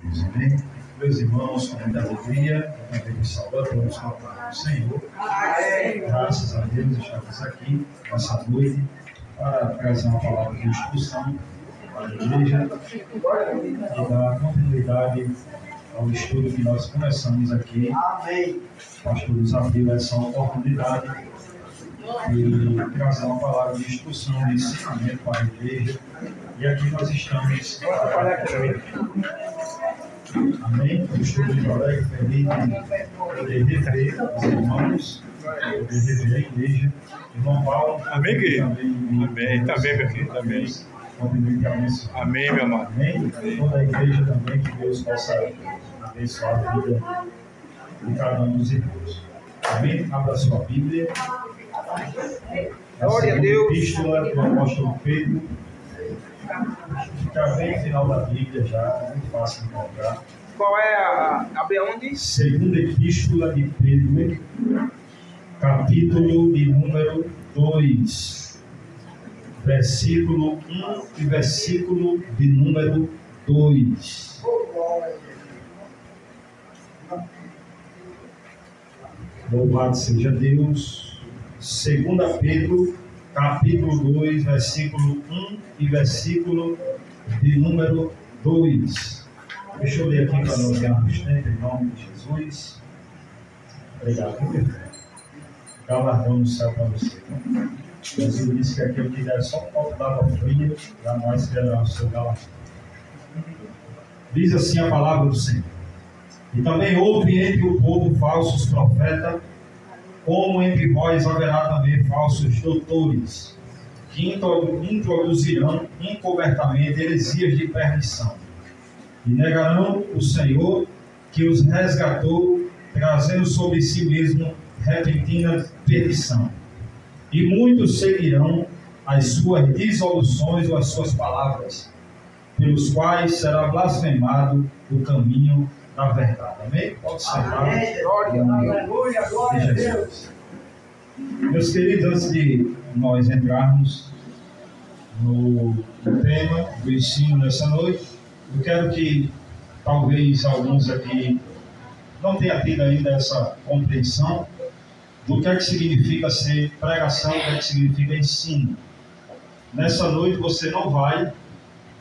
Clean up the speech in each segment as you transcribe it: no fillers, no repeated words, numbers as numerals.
Jesus, amém? Meus irmãos, com muita alegria, eu também saudar todos com a paz do Senhor. Graças a Deus, estamos aqui nessa noite para trazer uma palavra de instrução para a igreja e dar continuidade ao estudo que nós começamos aqui. O pastor nos abriu essa oportunidade e trazer uma palavra de instrução, de ensinamento para a igreja. E aqui nós estamos. Amém? Eu estou muito alegre, feliz de poder rever os irmãos, poder rever a igreja. Irmão Paulo. Amém, querido? Amém. Também, meu filho. Também. Amém, meu amado. Amém? Toda a igreja também, que Deus possa abençoar a vida de cada um dos irmãos. Amém? Abra sua Bíblia. Glória a Deus. Epístola do apóstolo Pedro. Fica bem no final da Bíblia já, é muito fácil de encontrar. Qual é a onde? Segunda Epístola de Pedro, capítulo de número 2, versículo 1 e versículo de número 2. Louvado seja Deus. Segunda Pedro, capítulo 2, versículo 1 e versículo de número 2. Deixa eu ler aqui para nós ganharmos tempo, em nome de Jesus. Obrigado, meu filho. Galardão no céu para você. Jesus disse que aquele que der só um copo d'água fria, jamais terá o seu galardão. Diz assim a palavra do Senhor. E também houve entre o povo falsos profetas, como entre vós haverá também falsos doutores, que introduzirão encobertamente heresias de perdição, e negarão o Senhor que os resgatou, trazendo sobre si mesmo repentina perdição. E muitos seguirão as suas dissoluções ou as suas palavras, pelos quais será blasfemado o caminho da verdade. Amém? Pode sentar. Glória a Deus. Meus queridos, antes de nós entrarmos no tema do ensino nessa noite, eu quero que talvez alguns aqui não tenham tido ainda essa compreensão do que é que significa ser pregação, o que é que significa ensino. Nessa noite você não vai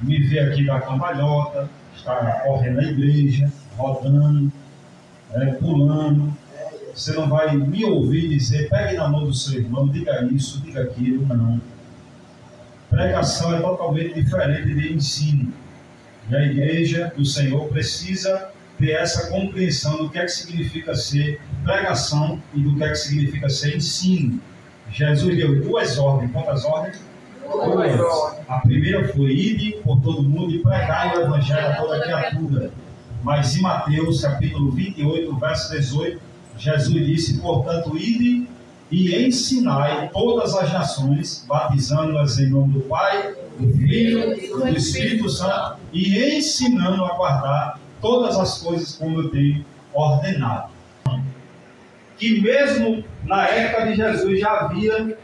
me ver aqui da cambalhota, estar correndo na igreja, rodando, pulando. Você não vai me ouvir dizer, pegue na mão do seu irmão, diga isso, diga aquilo. Não. Pregação é totalmente diferente de ensino. E a igreja do Senhor precisa ter essa compreensão do que é que significa ser pregação e do que é que significa ser ensino. Jesus deu duas ordens. Quantas ordens? Duas. A primeira foi: ide por todo mundo e pregai o evangelho a toda criatura. Mas em Mateus capítulo 28, verso 18, Jesus disse: portanto, ide e ensinai todas as nações, batizando-as em nome do Pai, do Filho e do Espírito Santo, e ensinando a guardar todas as coisas como eu tenho ordenado. Que mesmo na época de Jesus já havia,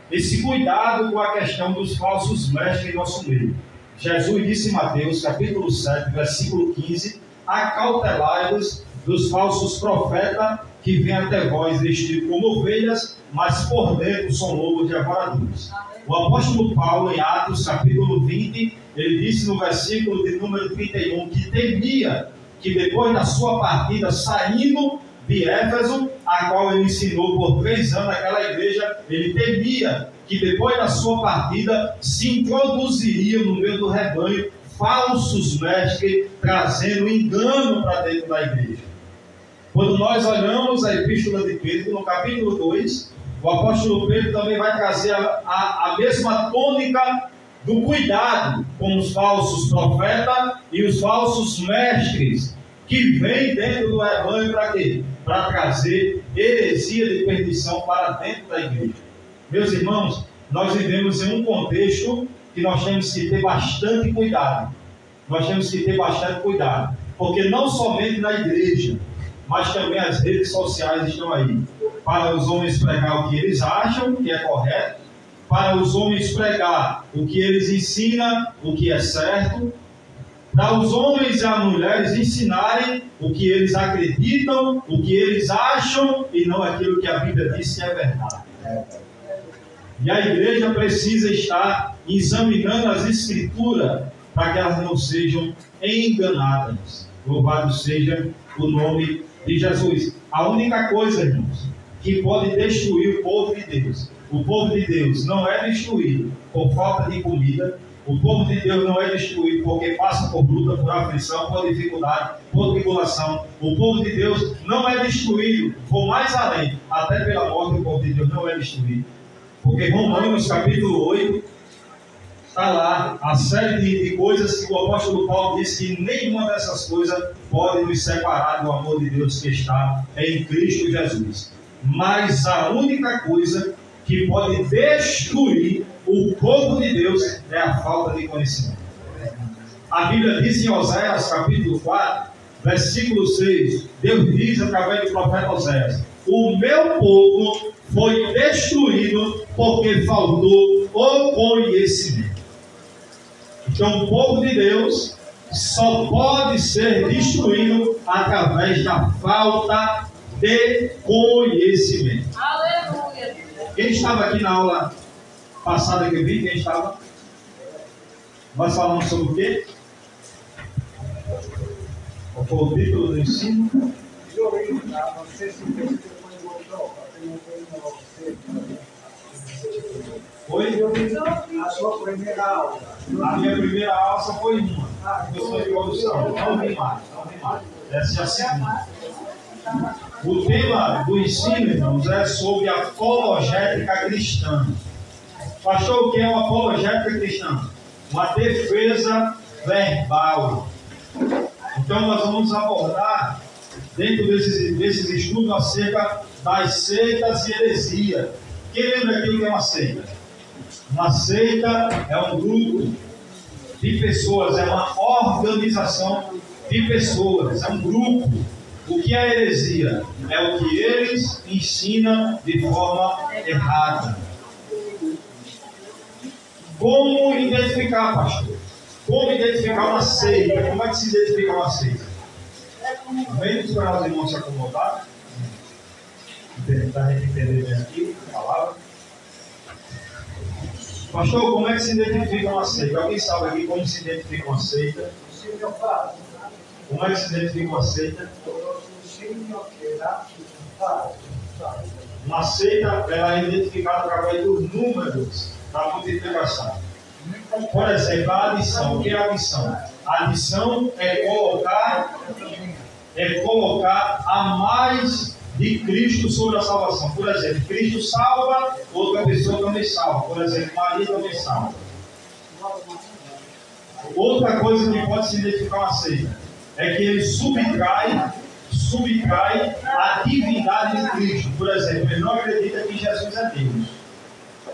esse cuidado com a questão dos falsos mestres em nosso meio. Jesus disse em Mateus capítulo 7, versículo 15: acautelai-vos dos falsos profetas que vêm até vós vestidos como ovelhas, mas por dentro são lobos devoradores. O apóstolo Paulo, em Atos capítulo 20, ele disse no versículo de número 31 que temia que depois da sua partida, saindo de Éfeso, a qual ele ensinou por 3 anos naquela igreja, ele temia que depois da sua partida se introduziriam no meio do rebanho falsos mestres, trazendo engano para dentro da igreja. Quando nós olhamos a epístola de Pedro, no capítulo 2, o apóstolo Pedro também vai trazer a mesma tônica do cuidado com os falsos profetas e os falsos mestres, que vêm dentro do rebanho para quê? Para trazer heresia de perdição para dentro da igreja. Meus irmãos, nós vivemos em um contexto que nós temos que ter bastante cuidado. Nós temos que ter bastante cuidado, porque não somente na igreja, mas também as redes sociais estão aí, para os homens pregar o que eles acham que é correto, para os homens pregar o que eles ensinam, o que é certo, para os homens e as mulheres ensinarem o que eles acreditam, o que eles acham e não aquilo que a Bíblia diz que é verdade. E a igreja precisa estar examinando as Escrituras para que elas não sejam enganadas. Louvado seja o nome de Jesus. A única coisa, irmãos, que pode destruir o povo de Deus. O povo de Deus não é destruído por falta de comida. O povo de Deus não é destruído porque passa por luta, por aflição, por dificuldade, por tribulação. O povo de Deus não é destruído, vou mais além, até pela morte o povo de Deus não é destruído. Porque Romanos capítulo 8, está lá a série de coisas que o apóstolo Paulo diz que nenhuma dessas coisas pode nos separar do amor de Deus que está em Cristo Jesus. Mas a única coisa que pode destruir o povo de Deus é a falta de conhecimento. A Bíblia diz em Oséias capítulo 4, versículo 6, Deus diz através do profeta Oséias: o meu povo foi destruído porque faltou o conhecimento. Então o povo de Deus só pode ser destruído através da falta de conhecimento. Aleluia! Quem estava aqui na aula passada que eu vi? Quem estava? Nós falamos sobre o quê? Qual foi o título do ensino? Foi? A sua primeira aula. A minha primeira aula só foi uma. Eu sou de introdução. Não vi mais. Essa é a segunda. O tema do ensino, irmãos, é sobre a apologética cristã. Pastor, o que é uma apologética cristã? Uma defesa verbal. Então nós vamos abordar dentro desses estudos acerca das seitas e heresias. Quem lembra aqui o que é uma seita? Uma seita é um grupo de pessoas, é uma organização de pessoas, é um grupo. O que é heresia? É o que eles ensinam de forma errada. Como identificar, pastor? Como identificar uma seita? Como é que se identifica uma seita? Vem esperar os irmãos se acomodar. Para a gente entender bem aqui a palavra. Pastor, como é que se identifica uma seita? Alguém sabe aqui como se identifica uma seita? Como é que se identifica uma seita? Uma seita ela é identificada através dos números da multiplicação. Por exemplo, a adição. O que é a adição? A adição é colocar a mais de Cristo sobre a salvação. Por exemplo, Cristo salva, outra pessoa também salva. Por exemplo, Maria também salva. Outra coisa que pode se identificar uma seita é que ele subtrai a divindade de Cristo. Por exemplo, ele não acredita que Jesus é Deus.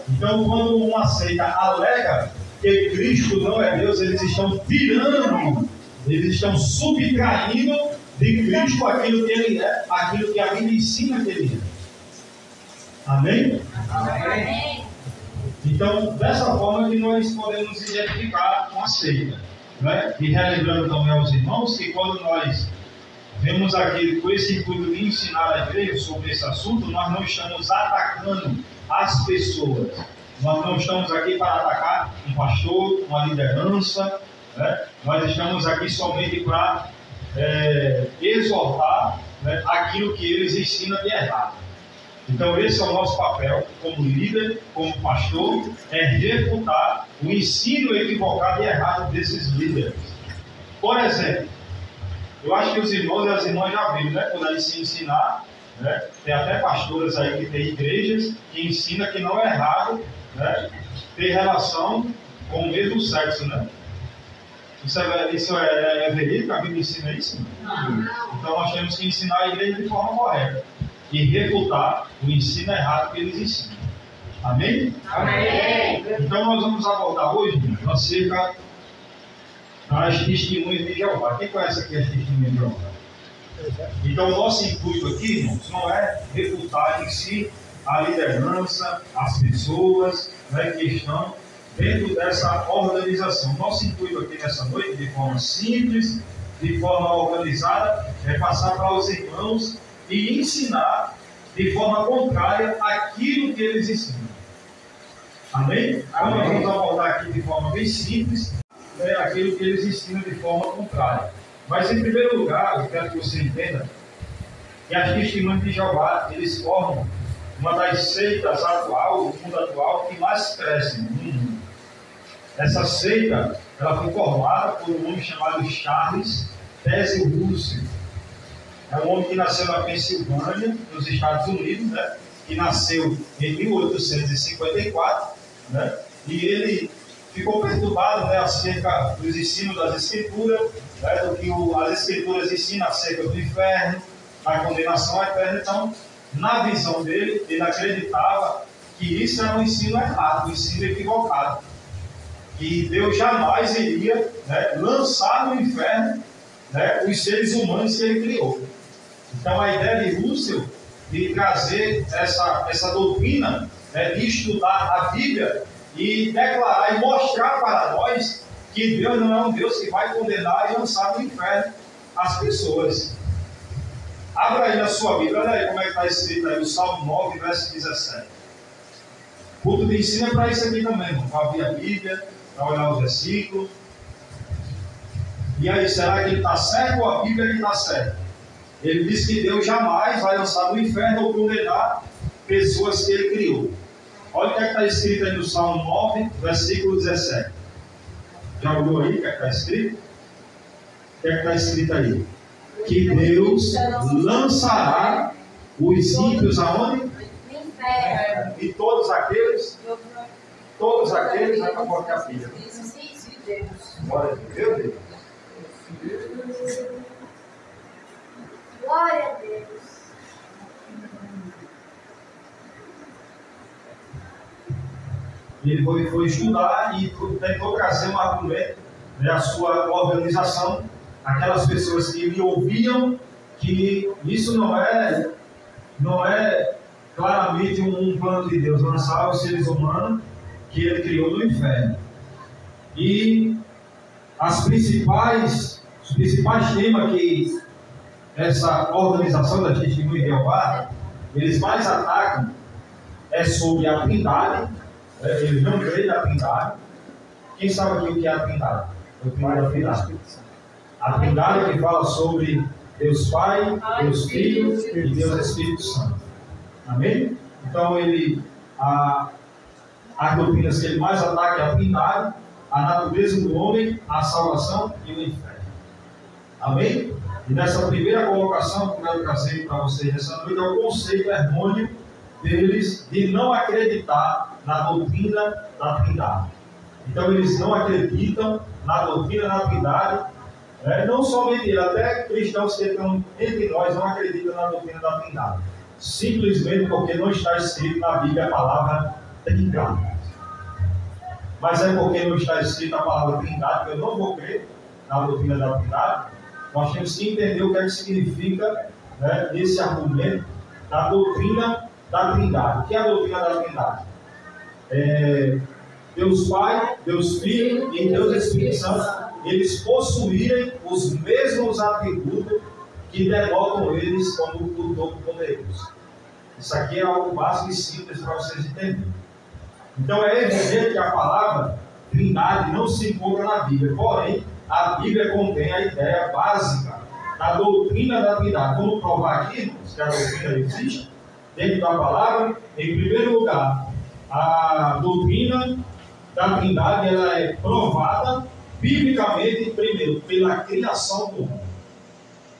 Então, quando uma seita alega que Cristo não é Deus, eles estão tirando, eles estão subtraindo de Cristo aquilo que ele é, aquilo que a Bíblia ensina que ele é. Amém? Amém. Então, dessa forma que nós podemos identificar uma seita. Né? E relembrando também aos irmãos que quando nós vemos aqui com esse intuito de ensinar a igreja sobre esse assunto, nós não estamos atacando as pessoas. Nós não estamos aqui para atacar um pastor, uma liderança. Né? Nós estamos aqui somente para exortar, né, aquilo que eles ensinam de errado. Então esse é o nosso papel como líder, como pastor, é refutar o ensino equivocado e errado desses líderes. Por exemplo, eu acho que os irmãos e as irmãs já viram, né, quando eles se ensinar, né, tem até pastoras aí que tem igrejas que ensinam que não é errado, né, ter relação com o mesmo sexo, né? Isso é verídico? A Bíblia ensina isso? Não. Então nós temos que ensinar a igreja de forma correta e refutar o ensino errado que eles ensinam. Amém? Amém. Então nós vamos abordar hoje acerca das testemunhas de Jeová. Quem conhece aqui as testemunhas de Jeová? Então o nosso intuito aqui, irmãos, não é refutar em si a liderança, as pessoas, né, que estão dentro dessa organização. Nosso intuito aqui nessa noite, de forma simples, de forma organizada, é passar para os irmãos e ensinar de forma contrária aquilo que eles ensinam. Amém? Então nós vamos abordar aqui de forma bem simples, né, aquilo que eles ensinam de forma contrária. Mas em primeiro lugar, eu quero que você entenda que as testemunhas de Jeová, eles formam uma das seitas atual, do mundo atual, que mais crescem no mundo. Essa seita, ela foi formada por um homem chamado Charles Taze Russell. É um homem que nasceu na Pensilvânia, nos Estados Unidos, né? Que nasceu em 1854, né? E ele ficou perturbado, né, acerca dos ensinos das Escrituras, né, do que as Escrituras ensinam acerca do inferno, da condenação eterna. Então, na visão dele, ele acreditava que isso era um ensino errado, um ensino equivocado. Que Deus jamais iria, né, lançar no inferno, né, os seres humanos que ele criou. Então, a ideia de Russell de trazer essa doutrina, né, de estudar a Bíblia e declarar e mostrar para nós que Deus não é um Deus que vai condenar e lançar no inferno as pessoas. Abra aí na sua Bíblia, olha aí como é que está escrito aí, o Salmo 9, verso 17. O culto de ensino é para isso aqui também, irmão, para abrir a Bíblia, para olhar os versículos. E aí, será que ele está certo ou a Bíblia está certa? Ele diz que Deus jamais vai lançar no inferno ou condenar pessoas que ele criou. Olha o que está escrito aí no Salmo 9, versículo 17. Já olhou aí o que está escrito? O que está escrito aí? Que Deus lançará os ímpios aonde? E todos aqueles, vai para a capilha. Glória a Deus. Glória a Deus. Ele foi estudar e tentou trazer um argumento, né, a sua organização, aquelas pessoas que lhe ouviam, que isso não é claramente um plano de Deus, lançar os seres humanos que ele criou no inferno. E os principais temas que essa organização da Testemunha de Jeová, eles mais atacam é sobre a Trindade. Eles não creem na Trindade. Quem sabe aqui o que é a Trindade? O que é a Trindade? A Trindade que fala sobre Deus Pai, Deus Filho e Deus Espírito Santo. Amém? Então as doutrinas que ele mais ataca é a Trindade, a natureza do homem, a salvação e o inferno. Amém? E nessa primeira colocação que eu quero trazer para vocês nessa noite é o conceito errôneo deles de não acreditar na doutrina da Trindade. Então eles não acreditam na doutrina da Trindade, não somente ele, até cristãos que estão entre nós não acreditam na doutrina da Trindade, simplesmente porque não está escrito na Bíblia a palavra Trindade. Mas é porque não está escrita a palavra Trindade que eu não vou crer na doutrina da Trindade. Nós temos que entender o que é que significa, né, esse argumento da doutrina da Trindade. O que é a doutrina da Trindade? Deus Pai, Deus Filho e Deus Espírito Santo, eles possuírem os mesmos atributos que denotam eles como o Todo-Poderoso. Isso aqui é algo básico e simples para vocês entenderem. Então é evidente que a palavra Trindade não se encontra na Bíblia, porém a Bíblia contém a ideia básica da doutrina da Trindade. Vamos provar aqui, irmãos, que a doutrina existe dentro da palavra. Em primeiro lugar, a doutrina da Trindade ela é provada biblicamente, primeiro, pela criação do mundo.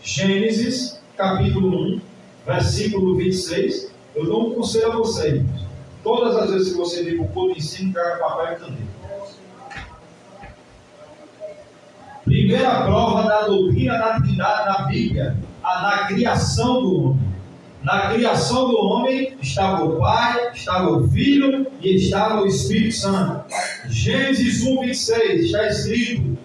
Gênesis, capítulo 1, versículo 26. Eu dou um conselho a vocês. Todas as vezes que você vir para o culto de ensino, traga papel e caneta. Primeira prova da doutrina da Trindade na Bíblia, na criação do homem. Na criação do homem estava o Pai, estava o Filho e estava o Espírito Santo. Gênesis 1, 26 está escrito: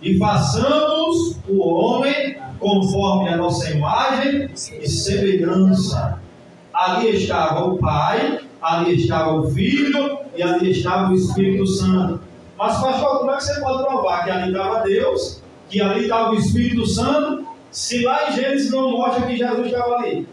e façamos o homem conforme a nossa imagem e semelhança. Ali estava o Pai, ali estava o Filho e ali estava o Espírito Santo. Mas, pastor, como é que você pode provar que ali estava Deus, que ali estava o Espírito Santo, se lá em Gênesis não mostra que Jesus estava ali?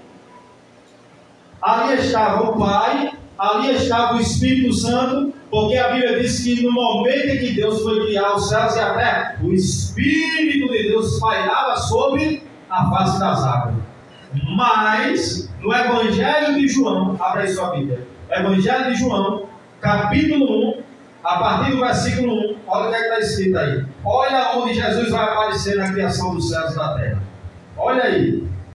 Ali estava o Pai, ali estava o Espírito Santo, porque a Bíblia diz que no momento em que Deus foi criar os céus e a terra, o Espírito de Deus pairava sobre a face das águas. Mas, no Evangelho de João, abre aí sua Bíblia, Evangelho de João, capítulo 1, a partir do versículo 1, olha o que está escrito aí. Olha onde Jesus vai aparecer na criação dos céus e da terra. Olha aí.